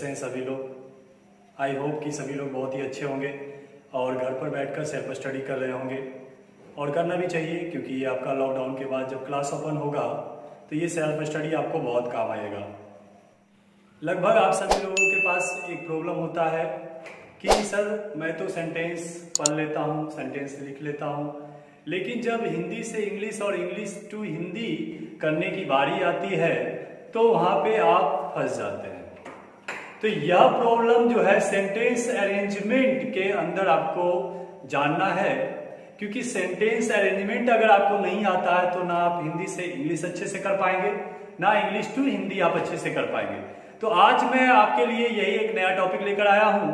कैसे हैं सभी लोग। आई होप कि सभी लोग बहुत ही अच्छे होंगे और घर पर बैठकर सेल्फ स्टडी कर रहे होंगे और करना भी चाहिए, क्योंकि ये आपका लॉकडाउन के बाद जब क्लास ओपन होगा तो ये सेल्फ स्टडी आपको बहुत काम आएगा। लगभग आप सभी लोगों के पास एक प्रॉब्लम होता है कि सर मैं तो सेंटेंस पढ़ लेता हूँ, सेंटेंस लिख लेता हूँ, लेकिन जब हिंदी से इंग्लिश और इंग्लिश टू हिंदी करने की बारी आती है तो वहाँ पे आप फंस जाते हैं। तो यह प्रॉब्लम जो है सेंटेंस अरेंजमेंट के अंदर आपको जानना है, क्योंकि सेंटेंस अरेंजमेंट अगर आपको नहीं आता है तो ना आप हिंदी से इंग्लिश अच्छे से कर पाएंगे, ना इंग्लिश टू हिंदी आप अच्छे से कर पाएंगे। तो आज मैं आपके लिए यही एक नया टॉपिक लेकर आया हूं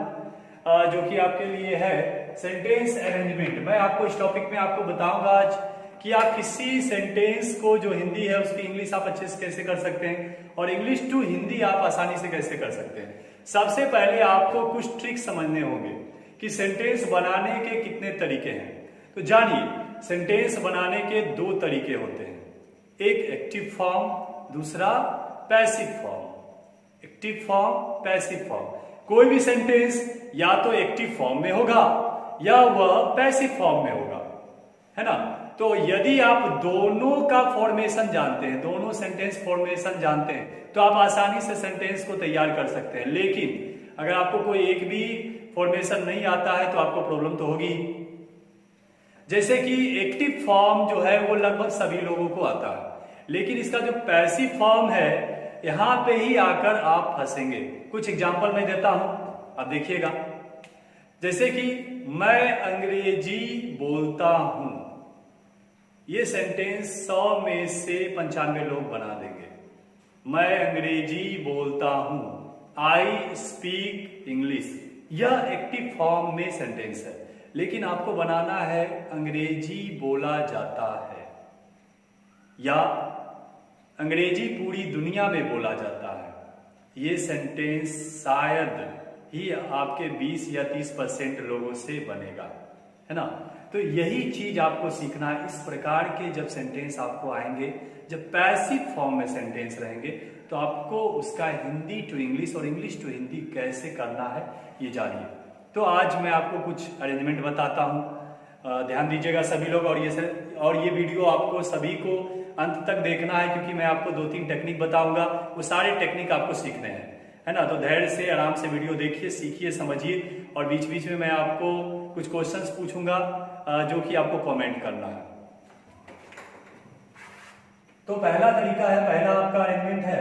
जो कि आपके लिए है सेंटेंस अरेंजमेंट। मैं आपको इस टॉपिक में आपको बताऊंगा आज कि आप किसी सेंटेंस को जो हिंदी है उसकी इंग्लिश आप अच्छे से कैसे कर सकते हैं और इंग्लिश टू हिंदी आप आसानी से कैसे कर सकते हैं। सबसे पहले आपको कुछ ट्रिक्स समझने होंगे कि सेंटेंस बनाने के कितने तरीके हैं। तो जानिए, सेंटेंस बनाने के दो तरीके होते हैं, एक एक्टिव फॉर्म, दूसरा passive form. Active form, passive form. कोई भी सेंटेंस या तो एक्टिव फॉर्म में होगा या वह पैसिव फॉर्म में होगा, है ना। तो यदि आप दोनों का फॉर्मेशन जानते हैं, दोनों सेंटेंस फॉर्मेशन जानते हैं, तो आप आसानी से सेंटेंस को तैयार कर सकते हैं। लेकिन अगर आपको कोई एक भी फॉर्मेशन नहीं आता है तो आपको प्रॉब्लम तो होगी। जैसे कि एक्टिव फॉर्म जो है वो लगभग सभी लोगों को आता है, लेकिन इसका जो पैसिव फॉर्म है यहां पे ही आकर आप फंसेंगे। कुछ एग्जांपल मैं देता हूं, आप देखिएगा। जैसे कि मैं अंग्रेजी बोलता हूं, ये सेंटेंस 100 में से 95 लोग बना देंगे। मैं अंग्रेजी बोलता हूं, आई स्पीक इंग्लिश, यह एक्टिव फॉर्म में सेंटेंस है, लेकिन आपको बनाना है अंग्रेजी बोला जाता है या अंग्रेजी पूरी दुनिया में बोला जाता है। ये सेंटेंस शायद ही आपके 20 या 30% लोगों से बनेगा, है ना। तो यही चीज आपको सीखना है। इस प्रकार के जब सेंटेंस आपको आएंगे, जब पैसिव फॉर्म में सेंटेंस रहेंगे, तो आपको उसका हिंदी टू इंग्लिश और इंग्लिश टू हिंदी कैसे करना है ये जानिए। तो आज मैं आपको कुछ अरेंजमेंट बताता हूं, ध्यान दीजिएगा सभी लोग। और ये वीडियो आपको सभी को अंत तक देखना है, क्योंकि मैं आपको 2-3 टेक्निक बताऊंगा, वो सारे टेक्निक आपको सीखने हैं, है ना। तो धैर्य से आराम से वीडियो देखिए, सीखिए, समझिए, और बीच बीच में मैं आपको कुछ क्वेश्चंस पूछूंगा जो कि आपको कमेंट करना है। तो पहला तरीका है, पहला आपका अरेंजमेंट है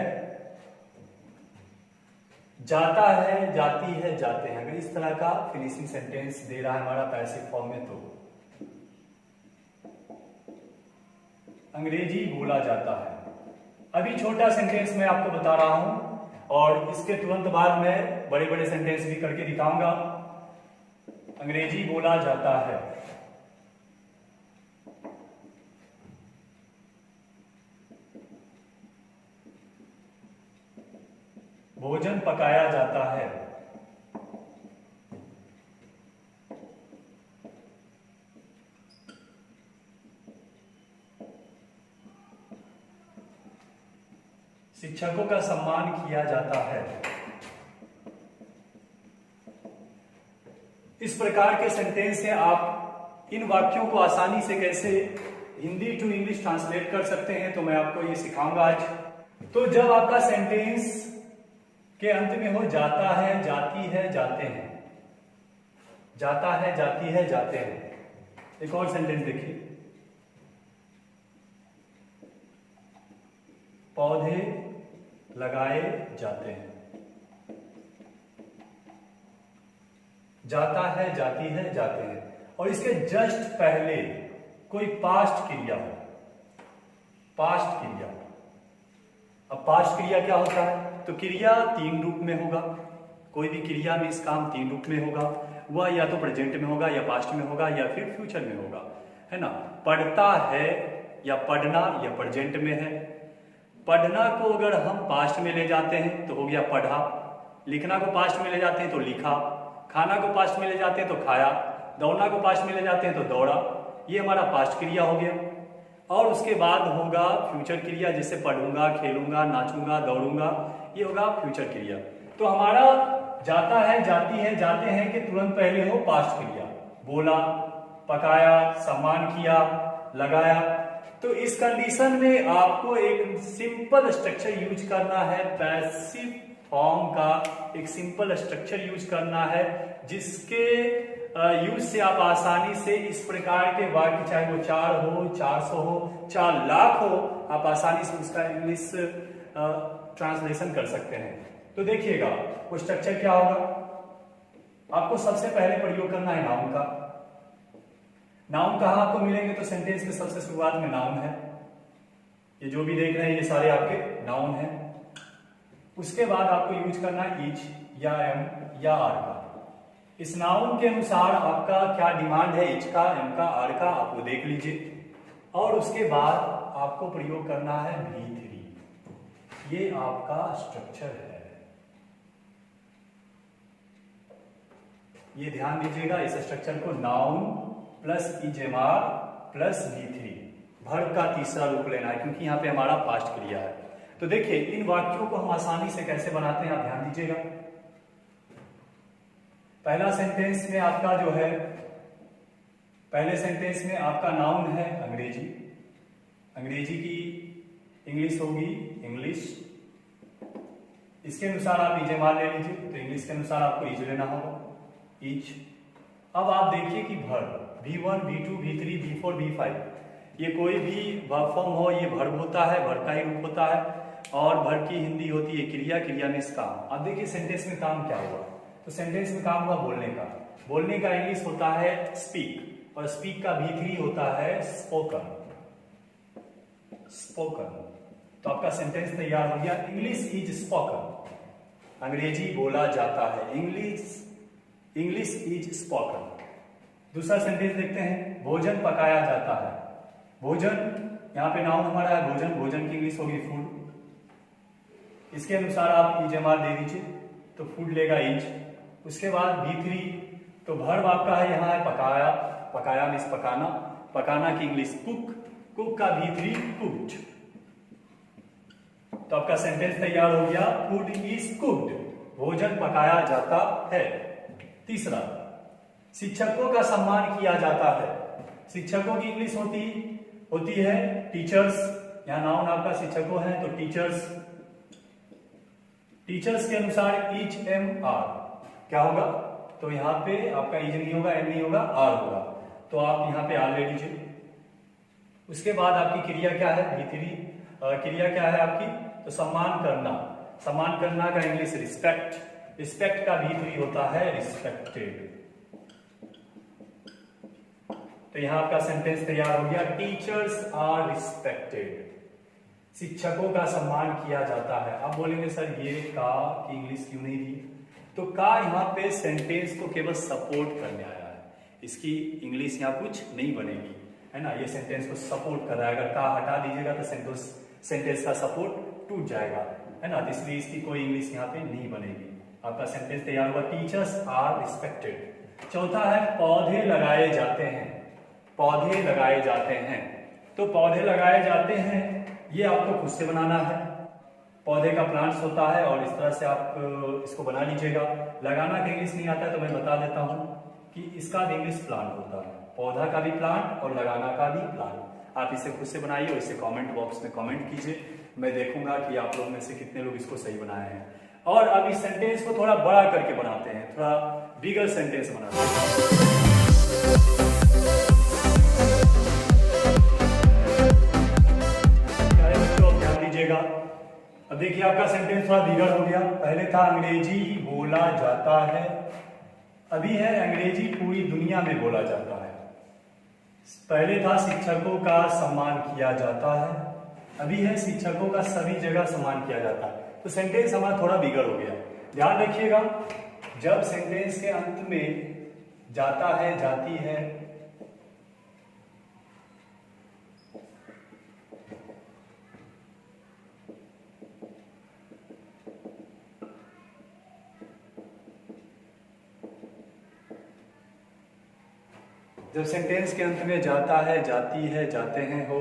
जाता है, जाती है, जाते हैं। अगर इस तरह का फिनिशिंग सेंटेंस दे रहा है हमारा पैसिव फॉर्म में, तो अंग्रेजी बोला जाता है। अभी छोटा सेंटेंस मैं आपको बता रहा हूं और इसके तुरंत बाद मैं बड़े बड़े सेंटेंस भी करके दिखाऊंगा। अंग्रेजी बोला जाता है, भोजन पकाया जाता है, शिक्षकों का सम्मान किया जाता है। इस प्रकार के सेंटेंस से आप इन वाक्यों को आसानी से कैसे हिंदी टू इंग्लिश ट्रांसलेट कर सकते हैं, तो मैं आपको ये सिखाऊंगा आज। तो जब आपका सेंटेंस के अंत में हो जाता है, जाती है, जाते हैं, जाता है, जाती है, जाते हैं। एक और सेंटेंस देखिए, पौधे लगाए जाते हैं, जाता है, जाती है, जाते हैं। और इसके जस्ट पहले कोई पास्ट क्रिया हो, पास्ट क्रिया। अब पास्ट क्रिया क्या होता है? तो क्रिया 3 रूप में होगा, कोई भी क्रिया में इस काम 3 रूप में होगा। वह या तो प्रेजेंट में होगा, या पास्ट में होगा, या फिर फ्यूचर में होगा, है ना। पढ़ता है या पढ़ना, या प्रेजेंट में है। पढ़ना को अगर हम पास्ट में ले जाते हैं तो हो गया पढ़ा, लिखना को पास्ट में ले जाते हैं तो लिखा, खाना को पास्ट में ले जाते हैं तो खाया, दौड़ना को पास्ट में ले जाते हैं तो दौड़ा। ये हमारा पास्ट क्रिया हो गया। और उसके बाद होगा फ्यूचर क्रिया, जैसे पढ़ूंगा, खेलूंगा, नाचूंगा, दौड़ूंगा, ये होगा फ्यूचर क्रिया। तो हमारा जाता है, जाती है, जाते हैं के तुरंत पहले हो पास्ट क्रिया, बोला, पकाया, सम्मान किया, लगाया। तो इस कंडीशन में आपको एक सिंपल स्ट्रक्चर यूज करना है, पैसिव फॉर्म का एक सिंपल स्ट्रक्चर यूज करना है, जिसके यूज से आप आसानी से इस प्रकार के वाक्य, चाहे वो 4 हो, 400 हो, 4 लाख हो, आप आसानी से उसका इंग्लिश ट्रांसलेशन कर सकते हैं। तो देखिएगा वो स्ट्रक्चर क्या होगा। आपको सबसे पहले प्रयोग करना है नाउन का। नाउन कहाँ आपको मिलेंगे, तो सेंटेंस के सबसे शुरुआत में नाउन है। ये जो भी देख रहे हैं ये सारे आपके नाउन हैं। उसके बाद आपको यूज करना है इच या एम या आर का। इस नाउन के अनुसार आपका क्या डिमांड है, इच का, एम का, आर का, आप वो देख लीजिए। और उसके बाद आपको प्रयोग करना है V3। ये आपका स्ट्रक्चर है, ये ध्यान दीजिएगा। इस स्ट्रक्चर को noun plus is am are plus V3 verb का तीसरा रूप लेना है, क्योंकि यहाँ पे हमारा पास्ट क्रिया है। तो देखिए इन वाक्यों को हम आसानी से कैसे बनाते हैं, आप ध्यान दीजिएगा। पहला सेंटेंस में आपका जो है, पहले सेंटेंस में आपका नाउन है अंग्रेजी। अंग्रेजी की इंग्लिश होगी इंग्लिश। इसके अनुसार आप इजेमार ले लीजिए, तो इंग्लिश के अनुसार आपको इज लेना होगा, इच। अब आप देखिए कि verb V1, V2, V3, V4, V5 ये कोई भी वर्ब फॉर्म हो, ये वर्ब होता है, वर्ब का ही रूप होता है। और वर्ब की हिंदी होती है क्रिया, क्रिया में काम। अब देखिए सेंटेंस में काम क्या हुआ, तो सेंटेंस में काम हुआ बोलने का। बोलने का इंग्लिश होता है स्पीक, और स्पीक का V3 होता है स्पोकन। स्पोकन, तो आपका सेंटेंस तैयार हो गया, इंग्लिश इज स्पोकन। अंग्रेजी बोला जाता है, इंग्लिश इज स्पोकन। दूसरा सेंटेंस देखते हैं, भोजन पकाया जाता है। भोजन, यहाँ पे नाउन हमारा है भोजन, भोजन की इंग्लिश होगी फूड। इसके अनुसार आप इजेमार दे दीजिए, तो फूड लेगा इज। उसके बाद V3, तो वर्ब आपका है यहाँ है पकाया, पकाया मीन्स पकाना, पकाना की इंग्लिश कुक, कुक का V3 कुक्ड। तो आपका सेंटेंस तैयार हो गया, फूड इज कुक्ड, भोजन पकाया जाता है। तीसरा, शिक्षकों का सम्मान किया जाता है। शिक्षकों की इंग्लिश होती है टीचर्स। यहाँ नाउन आपका शिक्षकों है, तो टीचर्स। टीचर्स के अनुसार इच एम आर क्या होगा, तो यहाँ पे आपका इज नहीं होगा, एम नहीं होगा, आर होगा, तो आप यहाँ पे आर ले लीजिए। उसके बाद आपकी क्रिया क्या है, V3 क्रिया क्या है आपकी, तो सम्मान करना। सम्मान करना का इंग्लिश रिस्पेक्ट, रिस्पेक्ट का V3 होता है रिस्पेक्टेड। तो यहां आपका सेंटेंस तैयार हो गया, टीचर्स आर रिस्पेक्टेड, शिक्षकों का सम्मान किया जाता है। अब बोलेंगे सर ये का की इंग्लिश क्यों नहीं दी, तो का यहाँ पे सेंटेंस को केवल सपोर्ट करने आया है, इसकी इंग्लिश यहाँ कुछ नहीं बनेगी, है ना। ये सेंटेंस को सपोर्ट कर रहा है, अगर का हटा दीजिएगा तो सेंटेंस का सपोर्ट टूट जाएगा, है ना। इसलिए इसकी कोई इंग्लिश यहाँ पे नहीं बनेगी। आपका सेंटेंस तैयार हुआ, टीचर्स आर रिस्पेक्टेड। चौथा है पौधे लगाए जाते हैं। पौधे लगाए जाते हैं, तो पौधे लगाए जाते हैं ये आपको खुद से बनाना है। पौधे का प्लांट्स होता है, और इस तरह से आप इसको बना लीजिएगा। लगाना का इंग्लिश नहीं आता है तो मैं बता देता हूं कि इसका इंग्लिश प्लांट होता है, पौधा का भी प्लांट और लगाना का भी प्लांट। आप इसे खुद से बनाइए और इसे कमेंट बॉक्स में कमेंट कीजिए, मैं देखूंगा कि आप लोग में से कितने लोग इसको सही बनाए हैं। और अब इस सेंटेंस को थोड़ा बड़ा करके बनाते हैं, थोड़ा बिगर सेंटेंस बनाते हैं। अब देखिए आपका सेंटेंस थोड़ा बिगड़ हो गया। पहले था अंग्रेजी बोला जाता है, अभी है अंग्रेजी पूरी दुनिया में बोला जाता है। पहले था शिक्षकों का सम्मान किया जाता है, अभी है शिक्षकों का सभी जगह सम्मान किया जाता है। तो सेंटेंस हमारा थोड़ा बिगड़ हो गया। ध्यान रखिएगा, जब सेंटेंस के अंत में जाता है, जाती है, जब सेंटेंस के अंत में जाता है, जाती है, जाते हैं हो,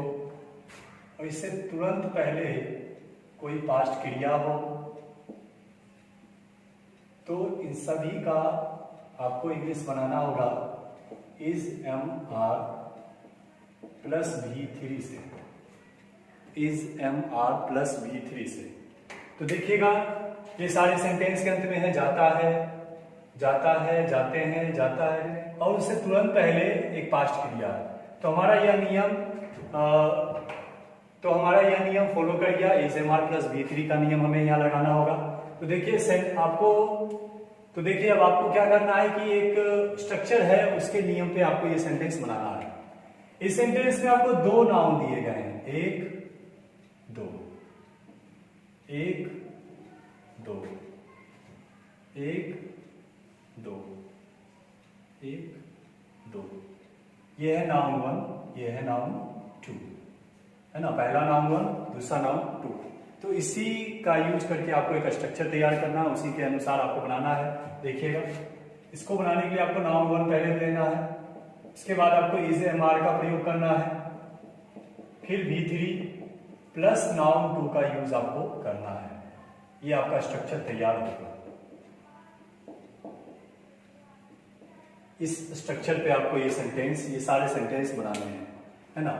और इससे तुरंत पहले कोई पास्ट क्रिया हो, तो इन सभी का आपको इंग्लिश बनाना होगा is M R plus V3 से, is M R plus V3 से। तो देखिएगा ये सारे सेंटेंस के अंत में है जाता है, जाता है, जाते हैं, जाता है, और उससे तुरंत पहले एक पास्ट क्रिया है। तो हमारा यह नियम फॉलो कर गया, is M R plus V3 का नियम हमें यहाँ लगाना होगा। तो देखिए अब आपको क्या करना है कि एक स्ट्रक्चर है, उसके नियम पे आपको ये सेंटेंस बनाना है। इस सेंटेंस में आपको दो नाउन दिए गए हैं, एक दो, एक दो, एक दो, एक दो। ये है नाउन 1, ये है नाउन 2, है ना। पहला नाउन 1, दूसरा नाउन 2। तो इसी का यूज करके आपको एक स्ट्रक्चर तैयार करना है, उसी के अनुसार आपको बनाना है। देखिएगा इसको बनाने के लिए आपको नाउन 1 पहले लेना है, इसके बाद आपको इज एम आर का प्रयोग करना है, फिर V3 प्लस नाउन 2 का यूज आपको करना है। ये आपका स्ट्रक्चर तैयार होगा। इस स्ट्रक्चर पे आपको ये सारे सेंटेंस बनाने हैं, है ना।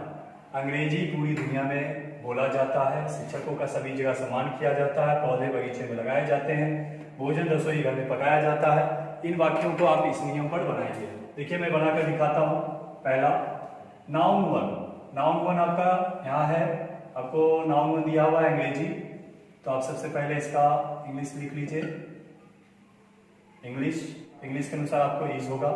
अंग्रेजी पूरी दुनिया में बोला जाता है, शिक्षकों का सभी जगह सम्मान किया जाता है, पौधे बगीचे में लगाए जाते हैं, भोजन रसोई घर में पकाया जाता है। इन वाक्यों को आप इस नियम पर बनाइए। देखिए मैं बनाकर दिखाता हूँ। पहला नाउन 1 आपका यहाँ है, आपको नाउन 1 दिया हुआ है अंग्रेजी। तो आप सबसे पहले इसका इंग्लिश लिख लीजिए, इंग्लिश के अनुसार आपको इज होगा।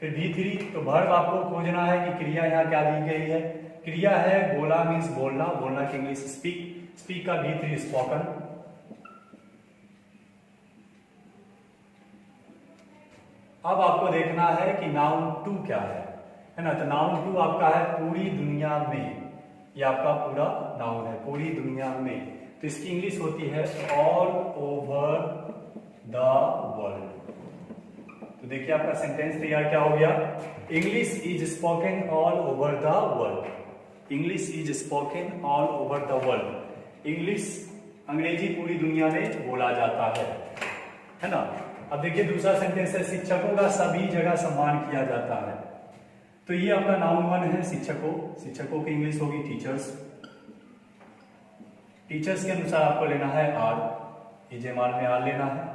फिर V3, तो वर्ब आपको खोजना है कि क्रिया यहाँ क्या दी गई है। क्रिया है बोला मीन्स बोलना, बोलना की इंग्लिश स्पीक का V3 स्पोकन। अब आपको देखना है कि नाउन 2 क्या है ना। तो नाउन 2 आपका है पूरी दुनिया में, ये आपका पूरा नाउन है, पूरी दुनिया में। तो इसकी इंग्लिश होती है ऑल ओवर द वर्ल्ड। तो देखिए आपका सेंटेंस तैयार क्या हो गया, English is spoken all over the world, English is spoken all over the world. English अंग्रेजी पूरी दुनिया में बोला जाता है ना। अब देखिए दूसरा सेंटेंस है शिक्षकों का सभी जगह सम्मान किया जाता है। तो ये आपका नाउन 1 है, शिक्षकों की इंग्लिश होगी टीचर्स। टीचर्स के अनुसार आपको लेना है आर, इजेमाल में आर लेना है।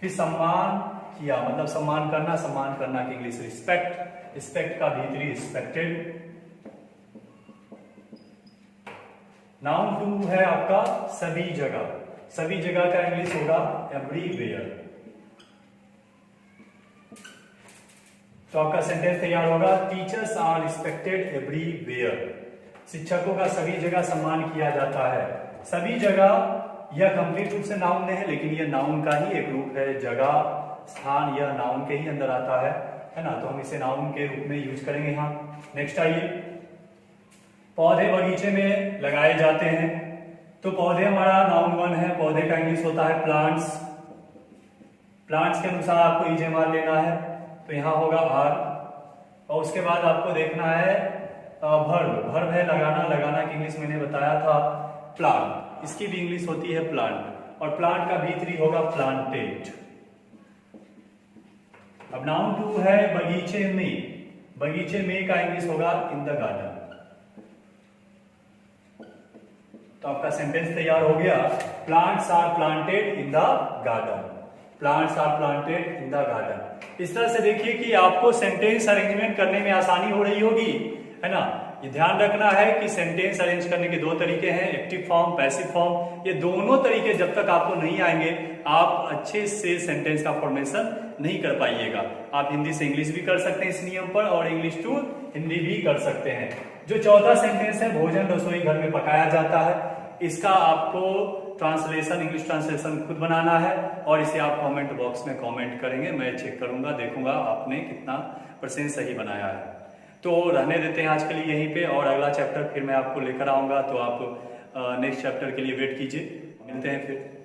फिर सम्मान किया मतलब सम्मान करना की इंग्लिश रिस्पेक्ट का V3 रिस्पेक्टेड। नाउन 2 है आपका सभी जगह का इंग्लिश होगा एवरीवेयर। तो आपका सेंटेंस तैयार होगा टीचर्स आर रिस्पेक्टेड एवरीवेयर। शिक्षकों का सभी जगह सम्मान किया जाता है। सभी जगह यह कंप्लीट रूप से नाउन नहीं है, लेकिन यह नाउन का ही एक रूप है। जगह स्थान यह नाउन के ही अंदर आता है ना। तो हम इसे नाउन के रूप में यूज करेंगे यहाँ। नेक्स्ट आइए, पौधे बगीचे में लगाए जाते हैं। तो पौधे हमारा नाउन 1 है, पौधे का इंग्लिश होता है प्लांट्स। प्लांट्स के अनुसार आपको इजेमाल लेना है, तो यहाँ होगा आर। और उसके बाद आपको देखना है वर्ब है लगाना की इंग्लिश मैंने बताया था प्लांट, इसकी भी इंग्लिश होती है प्लांट। और प्लांट का V3 होगा प्लांटेड। अब नाउन 2 है बगीचे में का इंग्लिश होगा इन द गार्डन। तो आपका सेंटेंस तैयार हो गया, plants are planted in the garden, plants are planted in the garden. इस तरह से देखिए कि आपको सेंटेंस अरेंजमेंट करने में आसानी हो रही होगी, है ना। ये ध्यान रखना है कि सेंटेंस अरेंज करने के दो तरीके हैं, एक्टिव फॉर्म, पैसिव फॉर्म। ये दोनों तरीके जब तक आपको नहीं आएंगे आप अच्छे से सेंटेंस का फॉर्मेशन नहीं कर पाइएगा। आप हिंदी से इंग्लिश भी कर सकते हैं इस नियम पर, और इंग्लिश टू हिंदी भी कर सकते हैं। जो चौथा सेंटेंस है भोजन रसोई घर में पकाया जाता है, इसका आपको ट्रांसलेशन, इंग्लिश ट्रांसलेशन खुद बनाना है, और इसे आप कमेंट बॉक्स में कमेंट करेंगे। मैं चेक करूंगा, देखूंगा आपने कितना % सही बनाया है। तो रहने देते हैं आज के लिए यहीं पे, और अगला चैप्टर फिर मैं आपको लेकर आऊंगा। तो आप नेक्स्ट चैप्टर के लिए वेट कीजिए। मिलते हैं फिर।